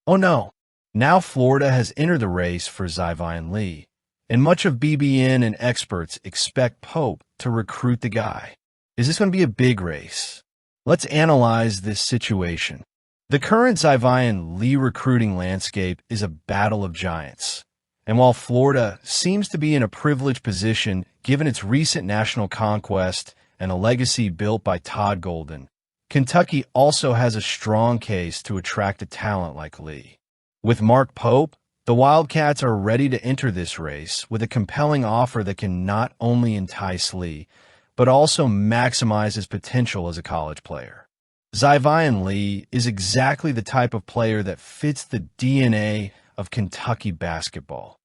Oh no, now Florida has entered the race for Xaivian Lee, and much of BBN and experts expect Pope to recruit the guy. Is this going to be a big race? Let's analyze this situation. The current Xaivian Lee recruiting landscape is a battle of giants. And while Florida seems to be in a privileged position given its recent national conquest and a legacy built by Todd Golden, Kentucky also has a strong case to attract a talent like Lee. With Mark Pope, the Wildcats are ready to enter this race with a compelling offer that can not only entice Lee, but also maximize his potential as a college player. Xaivian Lee is exactly the type of player that fits the DNA of Kentucky basketball.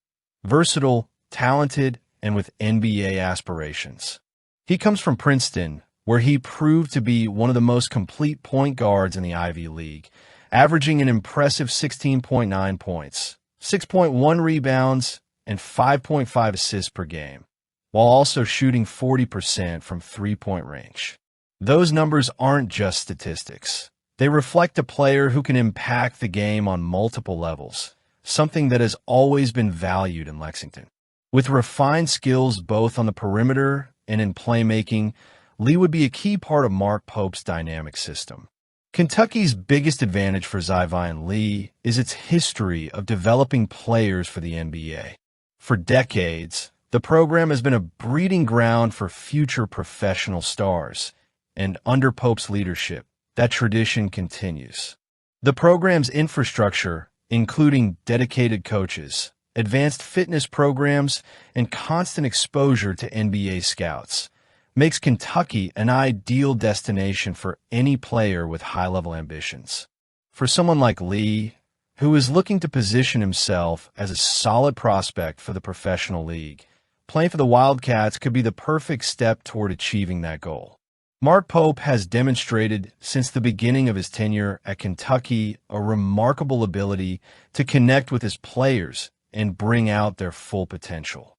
Versatile, talented, and with NBA aspirations. He comes from Princeton, where he proved to be one of the most complete point guards in the Ivy League, averaging an impressive 16.9 points, 6.1 rebounds, and 5.5 assists per game, while also shooting 40% from three-point range. Those numbers aren't just statistics. They reflect a player who can impact the game on multiple levels, something that has always been valued in Lexington. With refined skills both on the perimeter and in playmaking, Lee would be a key part of Mark Pope's dynamic system. Kentucky's biggest advantage for Xaivian Lee is its history of developing players for the NBA. For decades, the program has been a breeding ground for future professional stars, and under Pope's leadership, that tradition continues. The program's infrastructure, including dedicated coaches, advanced fitness programs, and constant exposure to NBA scouts, makes Kentucky an ideal destination for any player with high-level ambitions. For someone like Lee, who is looking to position himself as a solid prospect for the professional league, playing for the Wildcats could be the perfect step toward achieving that goal. Mark Pope has demonstrated since the beginning of his tenure at Kentucky a remarkable ability to connect with his players and bring out their full potential.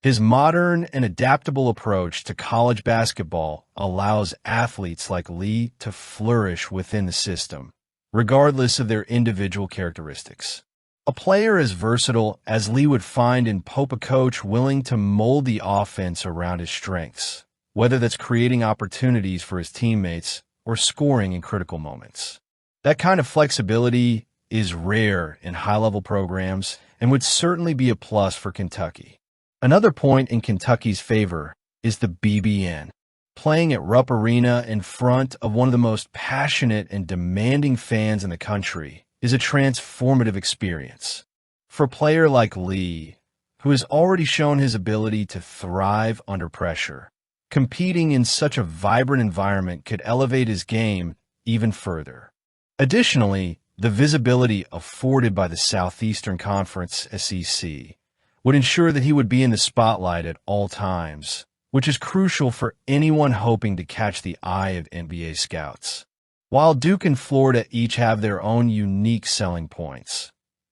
His modern and adaptable approach to college basketball allows athletes like Lee to flourish within the system, regardless of their individual characteristics. A player as versatile as Lee would find in Pope a coach willing to mold the offense around his strengths, whether that's creating opportunities for his teammates or scoring in critical moments. That kind of flexibility is rare in high-level programs and would certainly be a plus for Kentucky. Another point in Kentucky's favor is the BBN. Playing at Rupp Arena in front of one of the most passionate and demanding fans in the country is a transformative experience. For a player like Lee, who has already shown his ability to thrive under pressure, competing in such a vibrant environment could elevate his game even further. Additionally, the visibility afforded by the Southeastern Conference (SEC) would ensure that he would be in the spotlight at all times, which is crucial for anyone hoping to catch the eye of NBA scouts. While Duke and Florida each have their own unique selling points,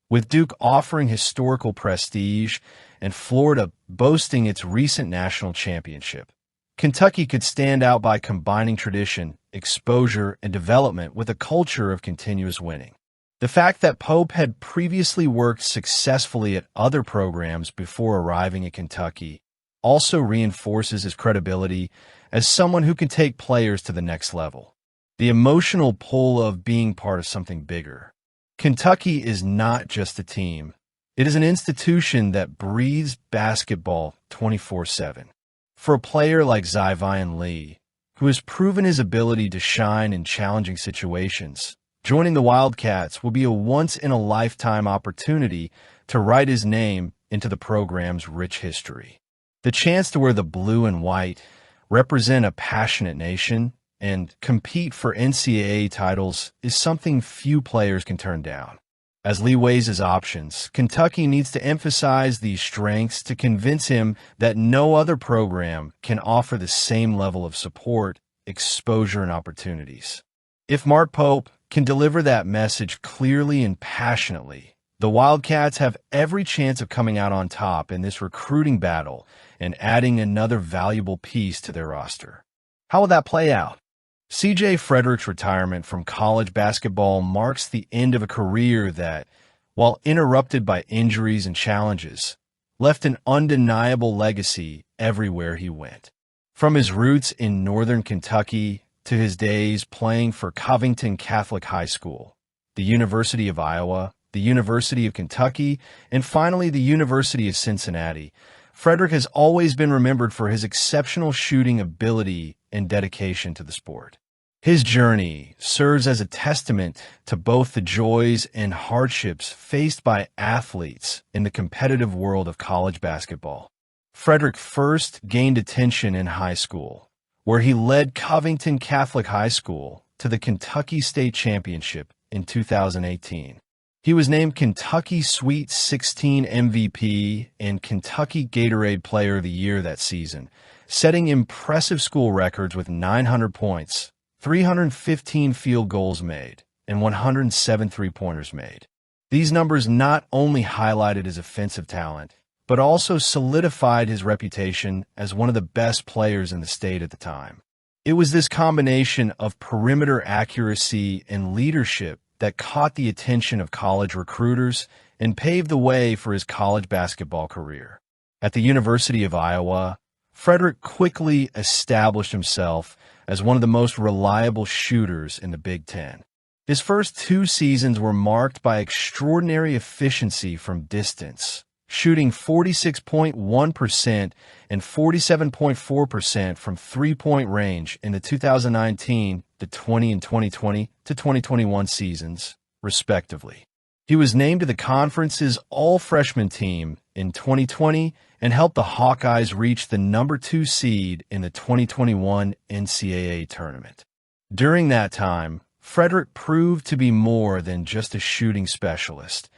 with Duke offering historical prestige and Florida boasting its recent national championship, Kentucky could stand out by combining tradition, exposure, and development with a culture of continuous winning. The fact that Pope had previously worked successfully at other programs before arriving at Kentucky also reinforces his credibility as someone who can take players to the next level. The emotional pull of being part of something bigger. Kentucky is not just a team. It is an institution that breathes basketball 24/7. For a player like Xaivian Lee, who has proven his ability to shine in challenging situations, joining the Wildcats will be a once-in-a-lifetime opportunity to write his name into the program's rich history. The chance to wear the blue and white, represent a passionate nation, and compete for NCAA titles is something few players can turn down. As Lee weighs his options, Kentucky needs to emphasize these strengths to convince him that no other program can offer the same level of support, exposure, and opportunities. If Mark Pope can deliver that message clearly and passionately, the Wildcats have every chance of coming out on top in this recruiting battle and adding another valuable piece to their roster. How will that play out? C.J. Frederick's retirement from college basketball marks the end of a career that, while interrupted by injuries and challenges, left an undeniable legacy everywhere he went. From his roots in northern Kentucky to his days playing for Covington Catholic High School, the University of Iowa, the University of Kentucky, and finally the University of Cincinnati, Frederick has always been remembered for his exceptional shooting ability and dedication to the sport. His journey serves as a testament to both the joys and hardships faced by athletes in the competitive world of college basketball. Frederick first gained attention in high school, where he led Covington Catholic High School to the Kentucky State Championship in 2018. He was named Kentucky Sweet 16 MVP and Kentucky Gatorade Player of the Year that season, setting impressive school records with 900 points, 315 field goals made, and 107 three-pointers made. These numbers not only highlighted his offensive talent, but also solidified his reputation as one of the best players in the state at the time. It was this combination of perimeter accuracy and leadership that caught the attention of college recruiters and paved the way for his college basketball career. At the University of Iowa, Frederick quickly established himself as one of the most reliable shooters in the Big Ten. His first 2 seasons were marked by extraordinary efficiency from distance, shooting 46.1% and 47.4% from three-point range in the 2019 to 20 and 2020 to 2021 seasons, respectively. He was named to the conference's all-freshman team in 2020 and helped the Hawkeyes reach the number 2 seed in the 2021 NCAA tournament. During that time, Frederick proved to be more than just a shooting specialist.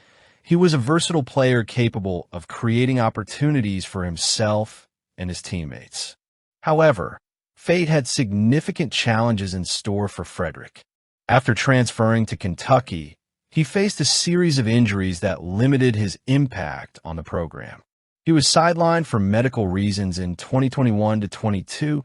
He was a versatile player capable of creating opportunities for himself and his teammates. However, fate had significant challenges in store for Frederick. After transferring to Kentucky, he faced a series of injuries that limited his impact on the program. He was sidelined for medical reasons in 2021 to 22,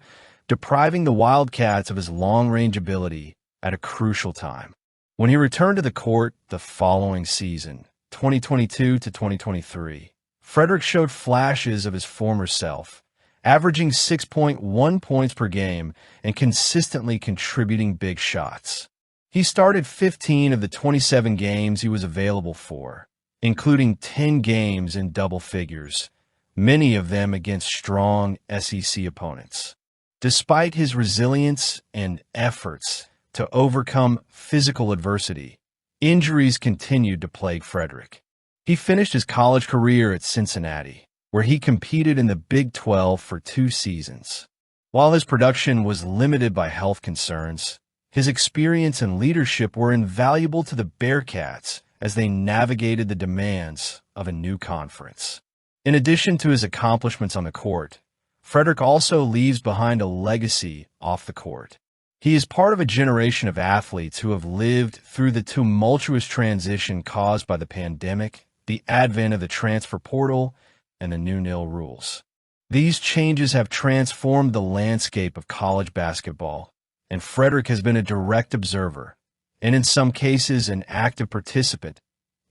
depriving the Wildcats of his long-range ability at a crucial time. When he returned to the court the following season, 2022 to 2023, Frederick showed flashes of his former self, averaging 6.1 points per game and consistently contributing big shots. He started 15 of the 27 games he was available for, including 10 games in double figures, many of them against strong SEC opponents. Despite his resilience and efforts to overcome physical adversity, injuries continued to plague Frederick. He finished his college career at Cincinnati, where he competed in the Big 12 for 2 seasons. While his production was limited by health concerns, his experience and leadership were invaluable to the Bearcats as they navigated the demands of a new conference. In addition to his accomplishments on the court, Frederick also leaves behind a legacy off the court. He is part of a generation of athletes who have lived through the tumultuous transition caused by the pandemic, the advent of the transfer portal, and the new NIL rules. These changes have transformed the landscape of college basketball, and Frederick has been a direct observer, and in some cases an active participant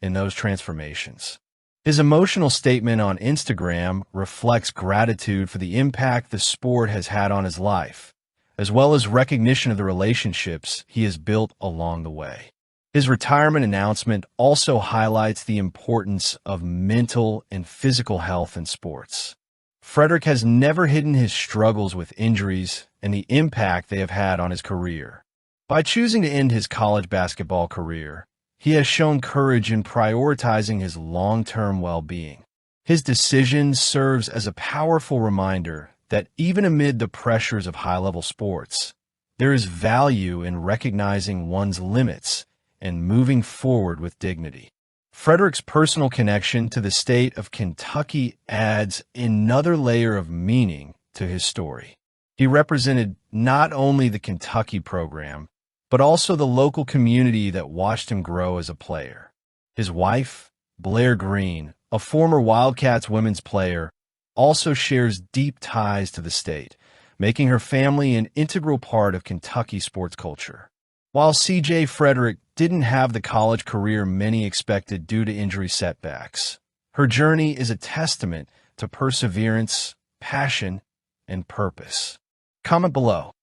in those transformations. His emotional statement on Instagram reflects gratitude for the impact the sport has had on his life, as well as recognition of the relationships he has built along the way. His retirement announcement also highlights the importance of mental and physical health in sports. Frederick has never hidden his struggles with injuries and the impact they have had on his career. By choosing to end his college basketball career, he has shown courage in prioritizing his long-term well-being. His decision serves as a powerful reminder that even amid the pressures of high-level sports, there is value in recognizing one's limits and moving forward with dignity. Frederick's personal connection to the state of Kentucky adds another layer of meaning to his story. He represented not only the Kentucky program, but also the local community that watched him grow as a player. His wife, Blair Green, a former Wildcats women's player, also shares deep ties to the state, making her family an integral part of Kentucky sports culture. While C.J. Frederick didn't have the college career many expected due to injury setbacks, her journey is a testament to perseverance, passion, and purpose. Comment below.